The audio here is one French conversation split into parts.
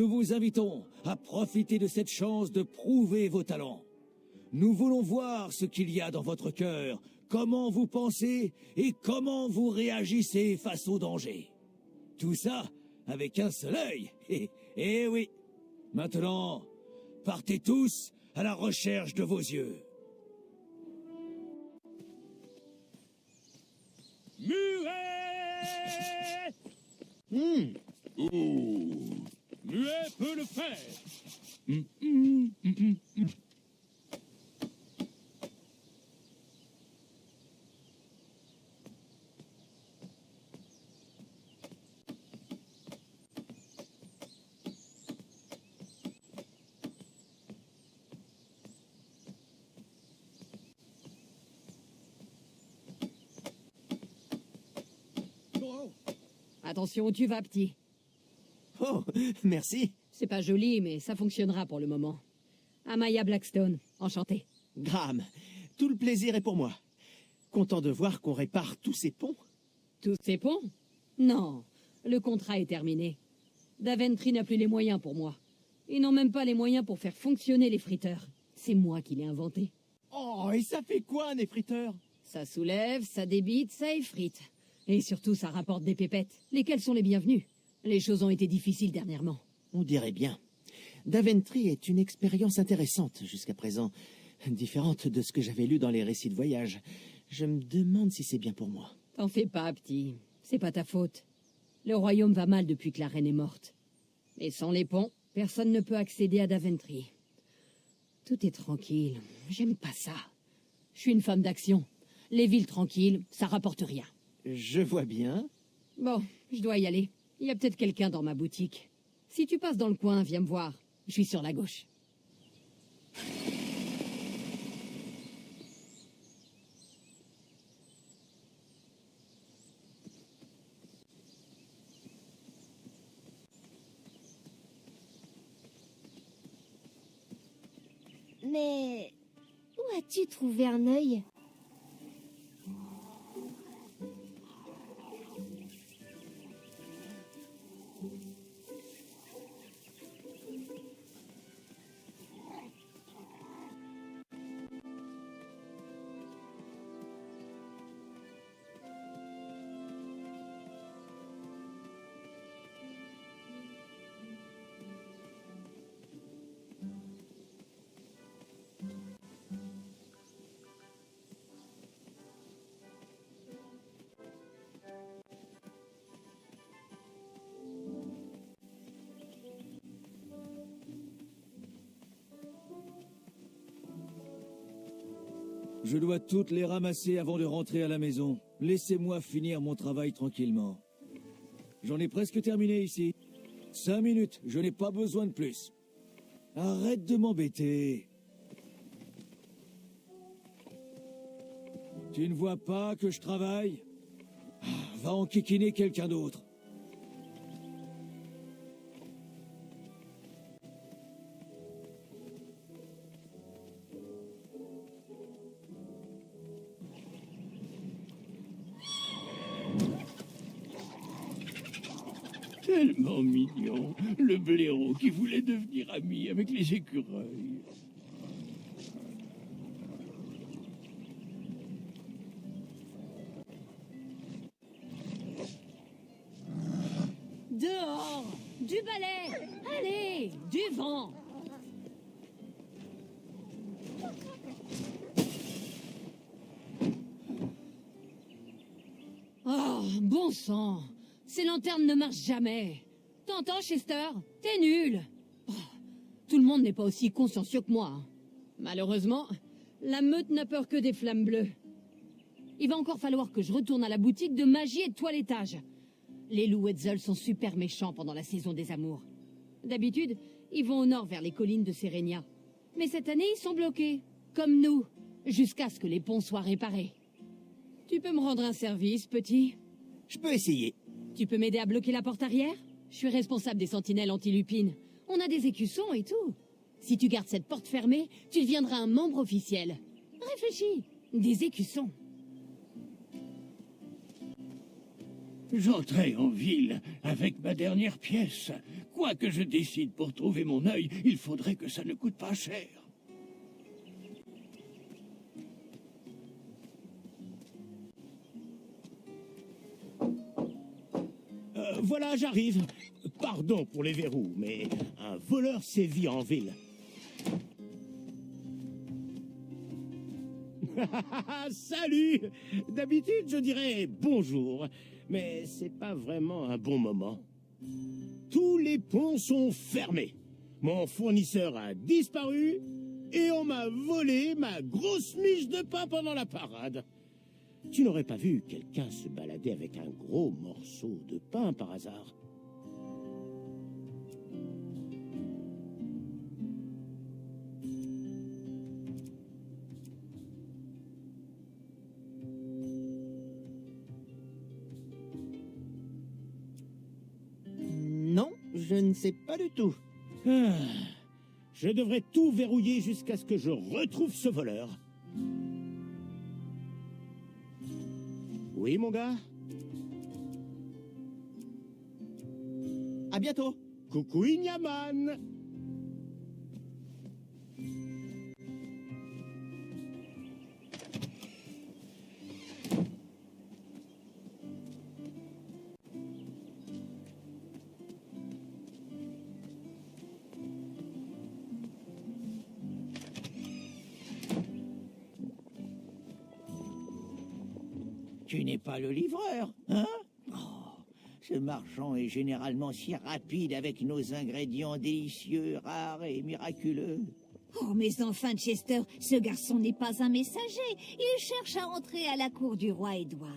Nous vous invitons à profiter de cette chance de prouver vos talents. Nous voulons voir ce qu'il y a dans votre cœur, comment vous pensez et comment vous réagissez face au danger. Tout ça avec un seul œil. Eh oui. Maintenant, partez tous à la recherche de vos yeux. Muet! Muet peut le faire. Attention où tu vas, petit. Oh, merci. C'est pas joli, mais ça fonctionnera pour le moment. Amaya Blackstone, enchanté. Graham, tout le plaisir est pour moi. Content de voir qu'on répare tous ces ponts. Tous ces ponts? Non, le contrat est terminé. Daventry n'a plus les moyens pour moi. Ils n'ont même pas les moyens pour faire fonctionner les friteurs. C'est moi qui l'ai inventé. Oh, et ça fait quoi, un effriteur? Ça soulève, ça débite, ça effrite. Et surtout, ça rapporte des pépettes, lesquelles sont les bienvenues. Les choses ont été difficiles dernièrement. On dirait bien. Daventry est une expérience intéressante jusqu'à présent, différente de ce que j'avais lu dans les récits de voyage. Je me demande si c'est bien pour moi. T'en fais pas, petit. C'est pas ta faute. Le royaume va mal depuis que la reine est morte. Et sans les ponts, personne ne peut accéder à Daventry. Tout est tranquille. J'aime pas ça. Je suis une femme d'action. Les villes tranquilles, ça rapporte rien. Je vois bien. Bon, je dois y aller. Il y a peut-être quelqu'un dans ma boutique. Si tu passes dans le coin, viens me voir. Je suis sur la gauche. Mais où as-tu trouvé un œil? Je dois toutes les ramasser avant de rentrer à la maison. Laissez-moi finir mon travail tranquillement. J'en ai presque terminé ici. 5 minutes, je n'ai pas besoin de plus. Arrête de m'embêter. Tu ne vois pas que je travaille? Va enquiquiner quelqu'un d'autre. Tellement mignon, le blaireau qui voulait devenir ami avec les écureuils. Dehors! Du balai! Allez! Du vent! Oh, bon sang! Ces lanternes ne marchent jamais. T'entends, Chester? T'es nul. Oh, tout le monde n'est pas aussi consciencieux que moi. Malheureusement, la meute n'a peur que des flammes bleues. Il va encore falloir que je retourne à la boutique de magie et de toilettage. Les loups Wetzel sont super méchants pendant la saison des amours. D'habitude, ils vont au nord vers les collines de Serenia. Mais cette année, ils sont bloqués, comme nous, jusqu'à ce que les ponts soient réparés. Tu peux me rendre un service, petit? Je peux essayer. Tu peux m'aider à bloquer la porte arrière? Je suis responsable des sentinelles anti-lupines. On a des écussons et tout. Si tu gardes cette porte fermée, tu deviendras un membre officiel. Réfléchis. Des écussons. J'entrais en ville avec ma dernière pièce. Quoi que je décide pour trouver mon œil, il faudrait que ça ne coûte pas cher. Voilà, j'arrive. Pardon pour les verrous, mais un voleur sévit en ville. Salut! D'habitude, je dirais bonjour, mais c'est pas vraiment un bon moment. Tous les ponts sont fermés. Mon fournisseur a disparu et on m'a volé ma grosse miche de pain pendant la parade. Tu n'aurais pas vu quelqu'un se balader avec un gros morceau de pain par hasard? Non, je ne sais pas du tout. Ah, je devrais tout verrouiller jusqu'à ce que je retrouve ce voleur. Oui, mon gars? À bientôt. Coucou Ignaman! Tu n'es pas le livreur, hein? Oh, ce marchand est généralement si rapide avec nos ingrédients délicieux, rares et miraculeux. Oh, mais enfin, Chester, ce garçon n'est pas un messager. Il cherche à entrer à la cour du roi Édouard.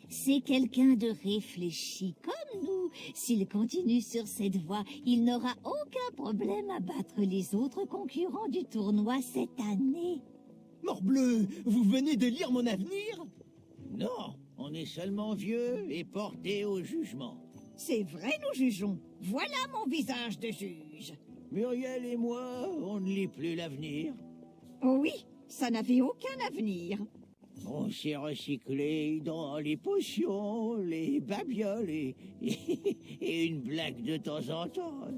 C'est quelqu'un de réfléchi comme nous. S'il continue sur cette voie, il n'aura aucun problème à battre les autres concurrents du tournoi cette année. Morbleu, vous venez de lire mon avenir? Non, on est seulement vieux et porté au jugement. C'est vrai, nous jugeons. Voilà mon visage de juge. Muriel et moi, on ne lit plus l'avenir. Oh oui, ça n'avait aucun avenir. On s'est recyclé dans les potions, les babioles et une blague de temps en temps.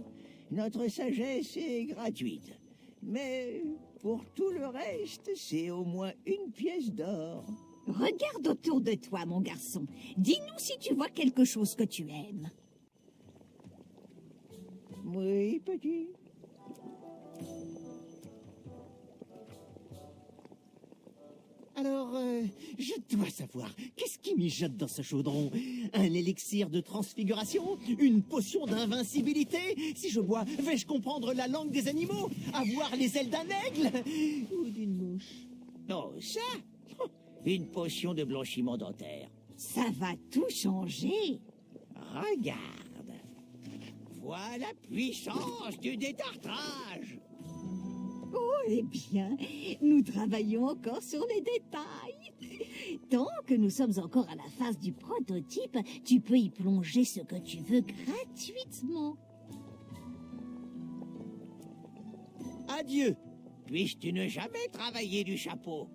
Notre sagesse est gratuite. Mais pour tout le reste, c'est au moins une pièce d'or. Regarde autour de toi, mon garçon. Dis-nous si tu vois quelque chose que tu aimes. Oui, petit. Alors, je dois savoir, qu'est-ce qui mijote dans ce chaudron? Un élixir de transfiguration? Une potion d'invincibilité? Si je bois, vais-je comprendre la langue des animaux? Avoir les ailes d'un aigle? Ou d'une mouche? Non, ça, une potion de blanchiment dentaire. Ça va tout changer. Regarde. Voilà la puissance du détartrage. Oh, eh bien, nous travaillons encore sur les détails. Tant que nous sommes encore à la phase du prototype, tu peux y plonger ce que tu veux gratuitement. Adieu! Puisses-tu ne jamais travailler du chapeau?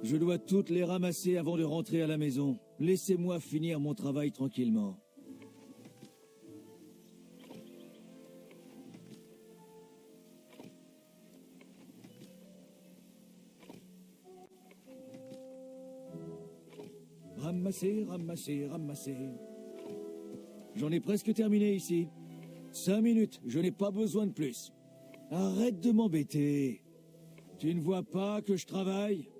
Je dois toutes les ramasser avant de rentrer à la maison. Laissez-moi finir mon travail tranquillement. Ramasser, ramasser, ramasser. J'en ai presque terminé ici. 5 minutes, je n'ai pas besoin de plus. Arrête de m'embêter. Tu ne vois pas que je travaille ?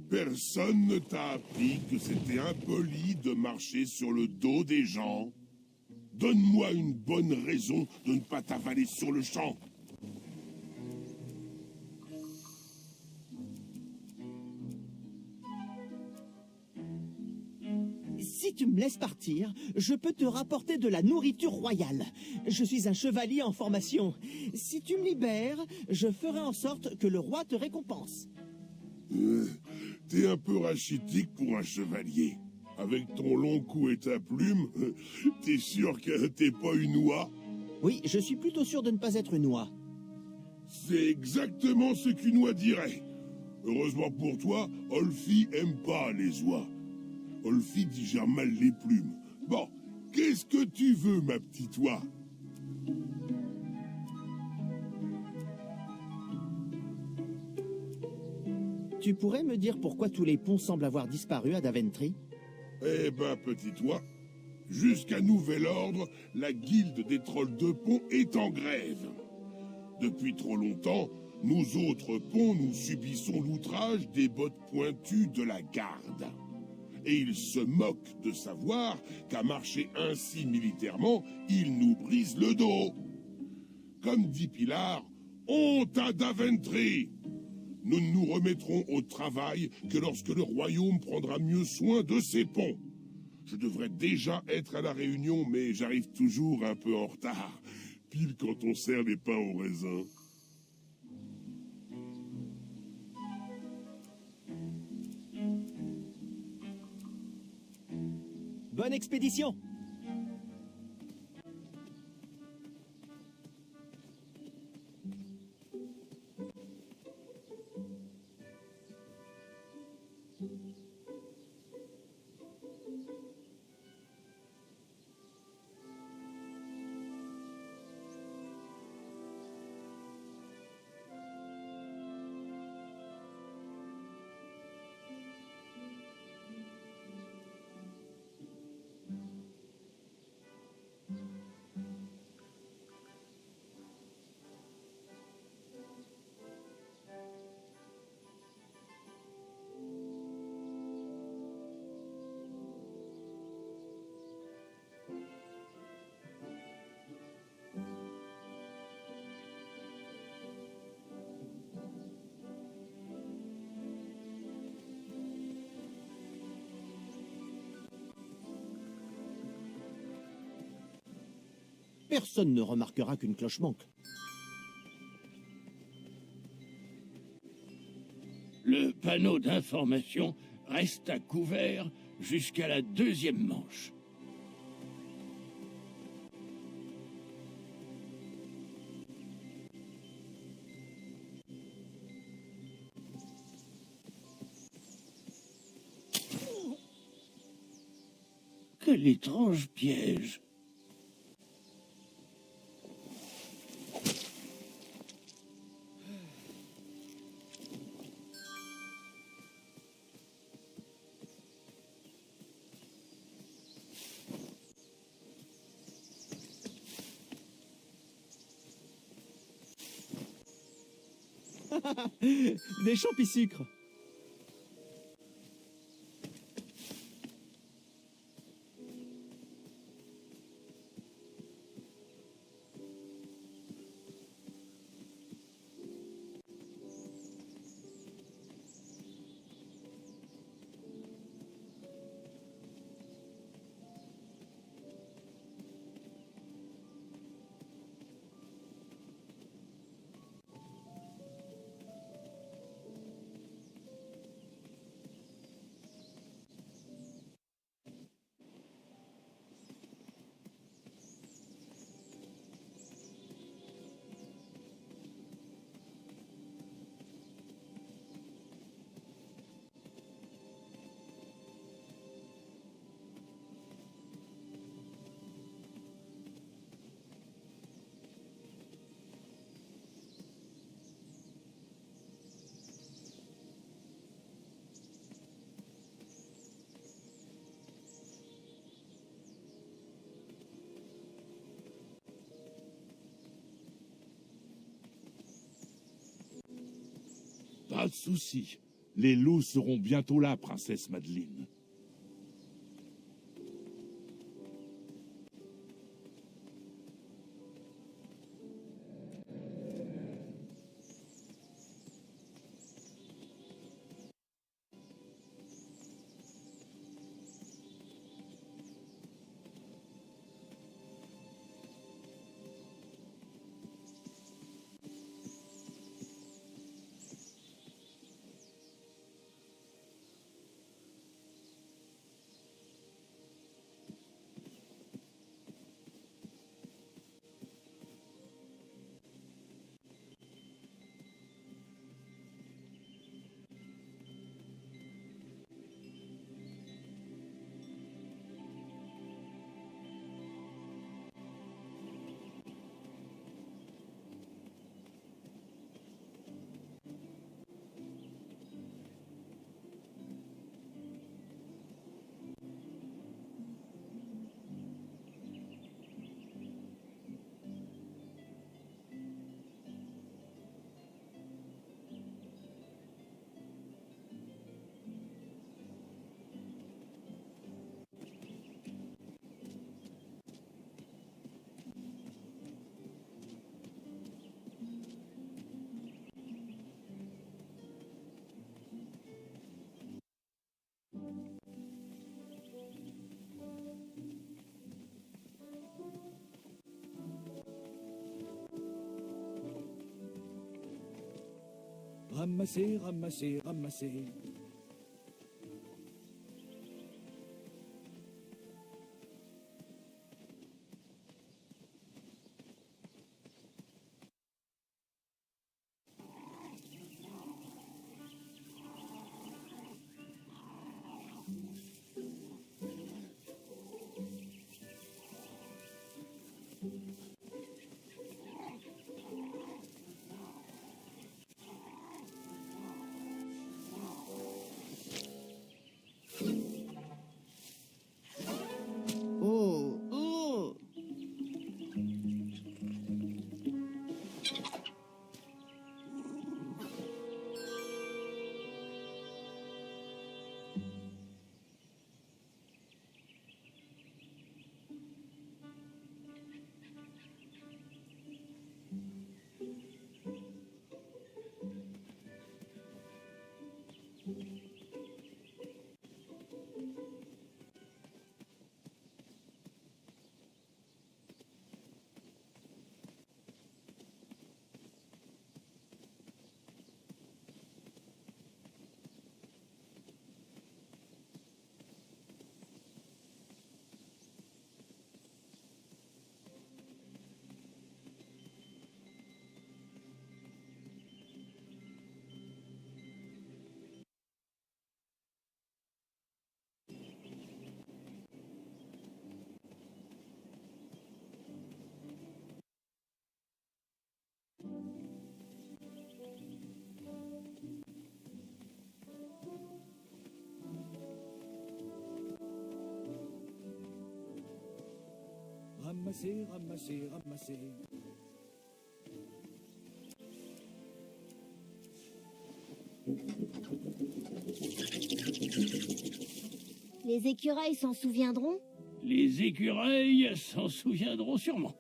Personne ne t'a appris que c'était impoli de marcher sur le dos des gens. Donne-moi une bonne raison de ne pas t'avaler sur le champ. Si tu me laisses partir, je peux te rapporter de la nourriture royale. Je suis un chevalier en formation. Si tu me libères, je ferai en sorte que le roi te récompense. T'es un peu rachitique pour un chevalier. Avec ton long cou et ta plume, t'es sûr que t'es pas une oie? Oui, je suis plutôt sûr de ne pas être une oie. C'est exactement ce qu'une oie dirait. Heureusement pour toi, Olfi aime pas les oies. Olfi digère mal les plumes. Bon, qu'est-ce que tu veux, ma petite oie? Tu pourrais me dire pourquoi tous les ponts semblent avoir disparu à Daventry? Eh ben, petite oie, jusqu'à nouvel ordre, la guilde des trolls de pont est en grève. Depuis trop longtemps, nous autres ponts, nous subissons l'outrage des bottes pointues de la garde. Et ils se moquent de savoir qu'à marcher ainsi militairement, ils nous brisent le dos. Comme dit Pilar, honte à Daventry! Nous ne nous remettrons au travail que lorsque le royaume prendra mieux soin de ses ponts. Je devrais déjà être à la réunion, mais j'arrive toujours un peu en retard, pile quand on sert les pains au raisin. Bonne expédition! personne ne remarquera qu'une cloche manque. Le panneau d'information reste à couvert jusqu'à la deuxième manche. Quel étrange piège! Des champi-sucres. Pas de souci. Les lots seront bientôt là, princesse Madeleine. Ramasser, ramasser, ramasser. Ramassez, ramassez, ramassez. Les écureuils s'en souviendront? Les écureuils s'en souviendront sûrement.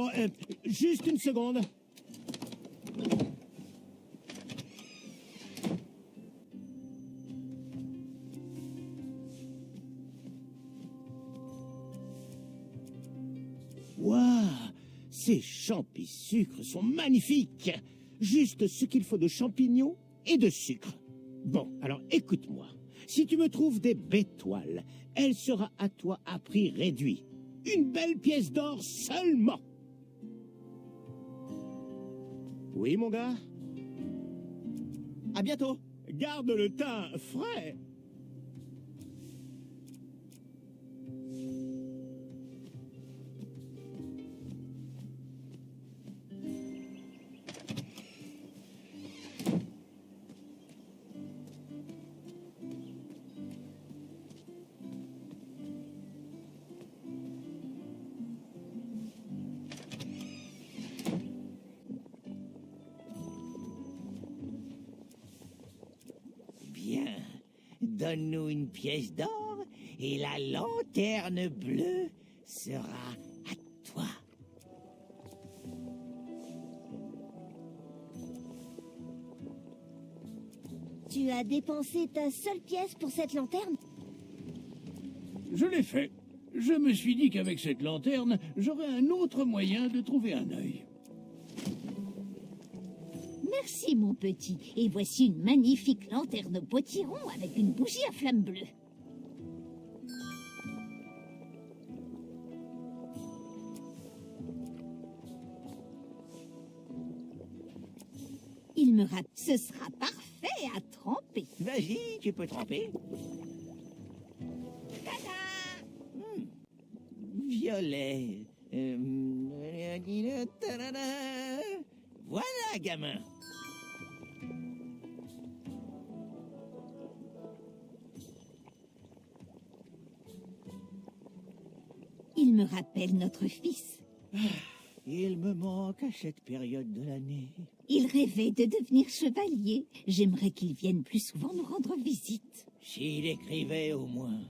Oh, juste une seconde. Waouh, ces champis-sucres sont magnifiques. Juste ce qu'il faut de champignons et de sucre. Bon, alors écoute-moi. Si tu me trouves des bétoiles, elle sera à toi à prix réduit. Une belle pièce d'or seulement. Oui, mon gars? À bientôt. Garde le teint frais. Bien. Donne-nous une pièce d'or et la lanterne bleue sera à toi. Tu as dépensé ta seule pièce pour cette lanterne? Je l'ai fait. Je me suis dit qu'avec cette lanterne, j'aurais un autre moyen de trouver un œil. Merci, mon petit. Et voici une magnifique lanterne au potiron avec une bougie à flamme bleue. Il me rappelle, ce sera parfait à tremper. Vas-y, tu peux tremper. Violet. Voilà, gamin. Il me rappelle notre fils. Il me manque à cette période de l'année. Il rêvait de devenir chevalier. J'aimerais qu'il vienne plus souvent nous rendre visite. S'il écrivait au moins.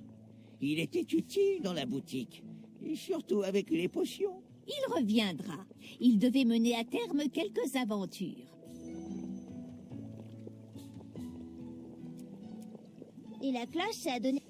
Il était utile dans la boutique. Et surtout avec les potions. Il reviendra. Il devait mener à terme quelques aventures. Et la cloche, ça a donné...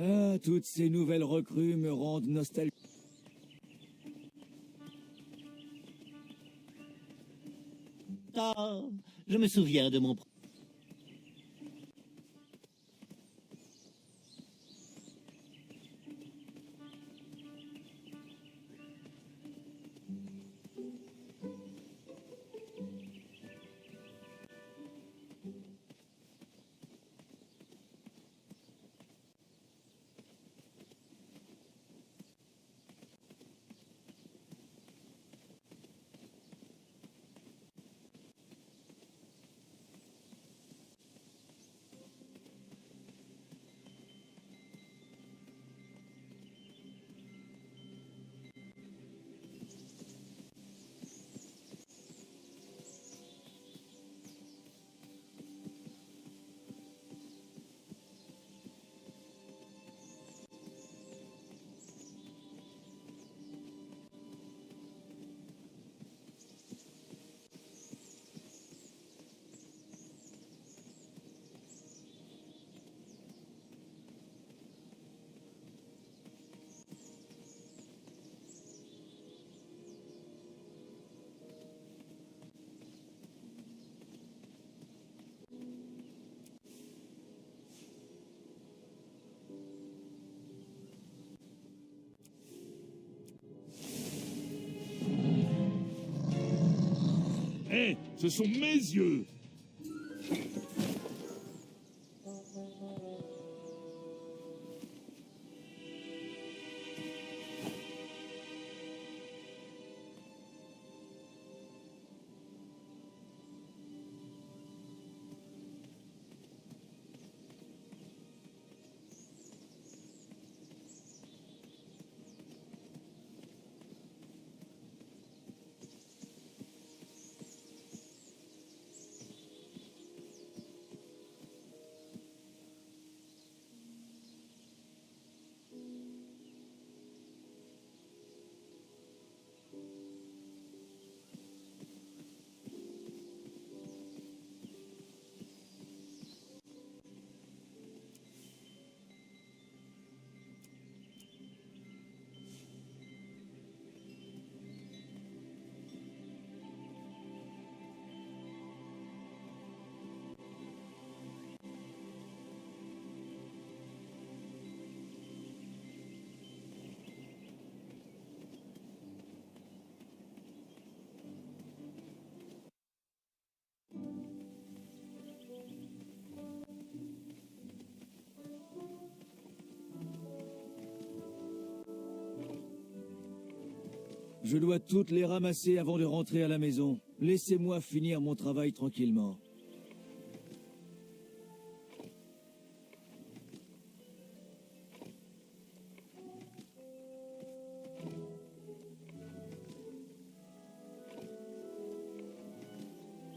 Ah, toutes ces nouvelles recrues me rendent nostalgique. Ah, je me souviens de mon... Hé, ce sont mes yeux. Je dois toutes les ramasser avant de rentrer à la maison. Laissez-moi finir mon travail tranquillement.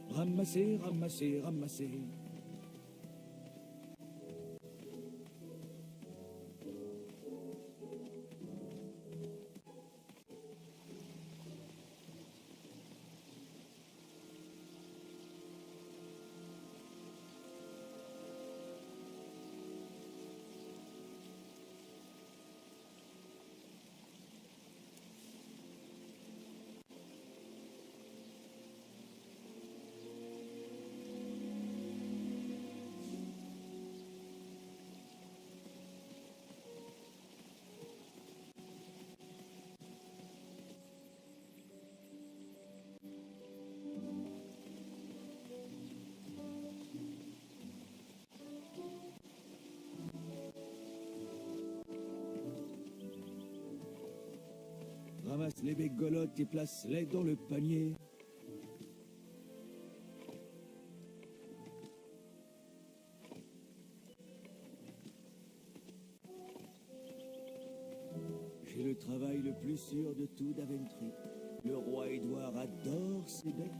Ramasser, ramasser, ramasser. Ramasse les bégolottes et place-les dans le panier. J'ai le travail le plus sûr de tout d'Aventry. Le roi Édouard adore ses bêtes.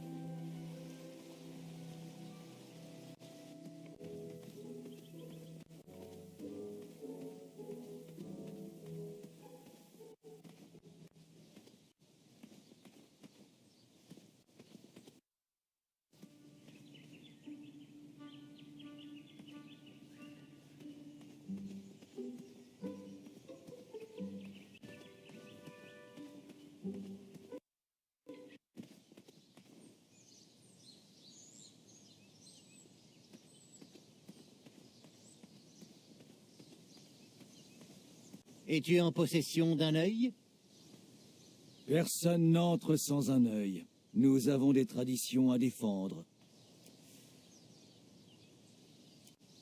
Es-tu en possession d'un œil? Personne n'entre sans un œil. Nous avons des traditions à défendre.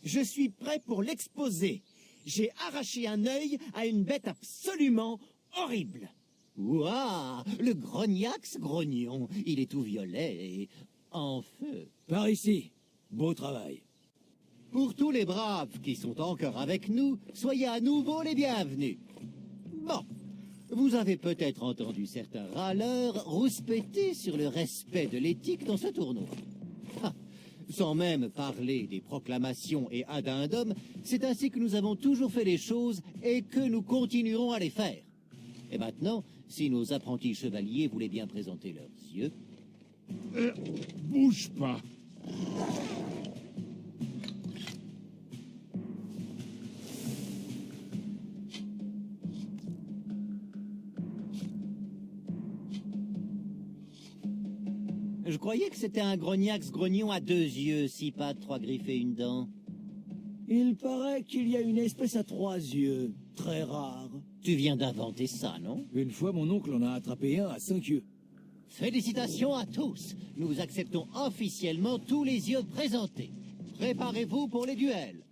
Je suis prêt pour l'exposer. J'ai arraché un œil à une bête absolument horrible. Ouah, le grognax grognon. Il est tout violet et en feu. Par ici. Beau travail. Pour tous les braves qui sont encore avec nous, soyez à nouveau les bienvenus. Bon, vous avez peut-être entendu certains râleurs rouspéter sur le respect de l'éthique dans ce tournoi. Ah, sans même parler des proclamations et addendums, c'est ainsi que nous avons toujours fait les choses et que nous continuerons à les faire. Et maintenant, si nos apprentis chevaliers voulaient bien présenter leurs yeux... Bouge pas. Je croyais que c'était un grognax grognon à 2 yeux, 6 pattes, 3 griffes et une dent. Il paraît qu'il y a une espèce à 3 yeux, très rare. Tu viens d'inventer ça, non? Une fois, mon oncle en a attrapé un à 5 yeux. Félicitations à tous. Nous acceptons officiellement tous les yeux présentés. Préparez-vous pour les duels.